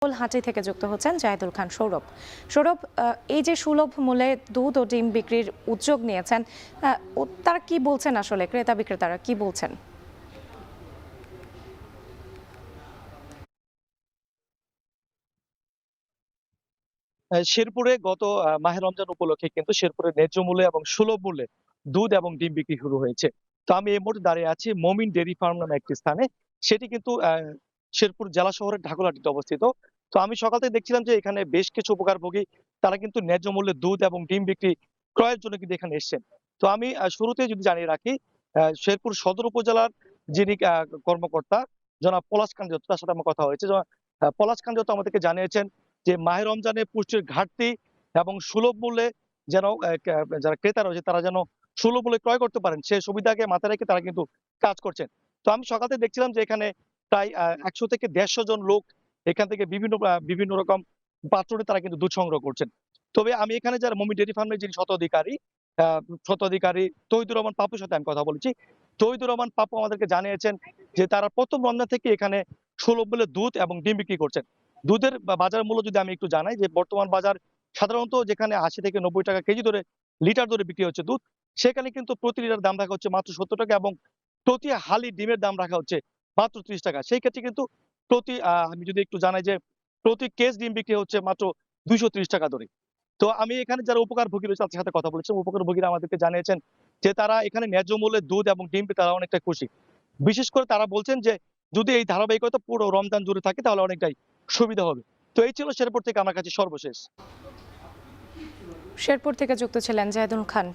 হাটি থেকে যুক্ত হচ্ছেন জাহিদুল খান সৌরভ। সৌরভ, এই যে সুলভ মূল্যে দুধ ও ডিম বিক্রির উদ্যোগ নিয়েছেন, তারা কি বলছেন, আসলে ক্রেতা বিক্রেতারা কি বলছেন? শেরপুরে গত মাহে রমজান উপলক্ষে কিন্তু শেরপুরে ন্যায্য মূল্যে এবং সুলভ মূল্যে দুধ এবং ডিম বিক্রি শুরু হয়েছে। তো আমি এই মুহূর্তে দাঁড়িয়ে আছি মমিন ডেইরি ফার্ম নামে একটি স্থানে। সেটি কিন্তু শেরপুর জেলা শহরের ঢাকুরহাটিতে অবস্থিত। তো আমি সকাল থেকে দেখছিলাম যে এখানে বেশ কিছু উপকারভোগী তারা কিন্তু ন্যায্য মূল্যে দুধ এবং ডিম বিক্রি ক্রয়ের জন্য কিন্তু এখানে এসেছেন। তো আমি শুরুতে যদি জানিয়ে রাখি, শেরপুর সদর উপজেলার যিনি কর্মকর্তা জনাব পলাশ কান্তি দত্ত, তার সাথে আমার কথা হয়েছে। পলাশ কান্তি দত্ত আমাদেরকে জানিয়েছেন যে মাহে রমজানে পুষ্টির ঘাটতি এবং সুলভ মূল্যে যেন যারা ক্রেতা রয়েছে তারা যেন সুলভ মূল্যে ক্রয় করতে পারেন, সেই সুবিধাকে মাথায় রেখে তারা কিন্তু কাজ করছেন। তো আমি সকাল থেকে দেখছিলাম যে এখানে প্রায় ১০০ থেকে ১৫০ জন লোক এখান থেকে বিভিন্ন রকম পাত্র নিয়ে তারা কিন্তু দুধ সংগ্রহ করছেন। তবে আমি এখানে যারা মমি ডেয়ারি ফার্মের যিনি স্বত্বাধিকারী তৌহিদুর রহমান পাপুর সাথে আমি কথা বলেছি। তৌহিদুর রহমান পাপু আমাদেরকে জানিয়েছেন যে তারা প্রথম রমজান থেকে এখানে সুলভ মূল্যে দুধ এবং ডিম বিক্রি করছেন। দুধের বাজার মূল্য যদি আমি একটু জানাই, যে বর্তমান বাজার সাধারণত যেখানে ৮০ থেকে ৯০ টাকা কেজি ধরে লিটার ধরে বিক্রি হচ্ছে দুধ, সেখানে কিন্তু প্রতি লিটার দাম রাখা হচ্ছে মাত্র ৭০ টাকা এবং প্রতি হালি ডিমের দাম রাখা হচ্ছে মাত্র ৩০ টাকা। সেই ক্ষেত্রে কিন্তু আমি যদি একটু জানাই যে প্রতি কেস ডিম বিক্রি হচ্ছে মাত্র ২৩০ টাকা ধরে। তো আমি এখানে যারা উপকারভোগী রয়েছে তাদের সাথে কথা বলেছি। উপকারভোগীরা আমাদেরকে জানিয়েছেন যে তারা এখানে ন্যায্য মূল্যে দুধ এবং ডিম পেয়ে তারা অনেকটা খুশি। বিশেষ করে তারা বলছেন যে যদি এই ধারাবাহিকতা পুরো রমজান জুড়ে থাকে তাহলে অনেকটাই সুবিধা হবে। তো এই ছিল শেরপুর থেকে আমার কাছে সর্বশেষ। শেরপুর থেকে যুক্ত ছিলেন জাহিদুল খান।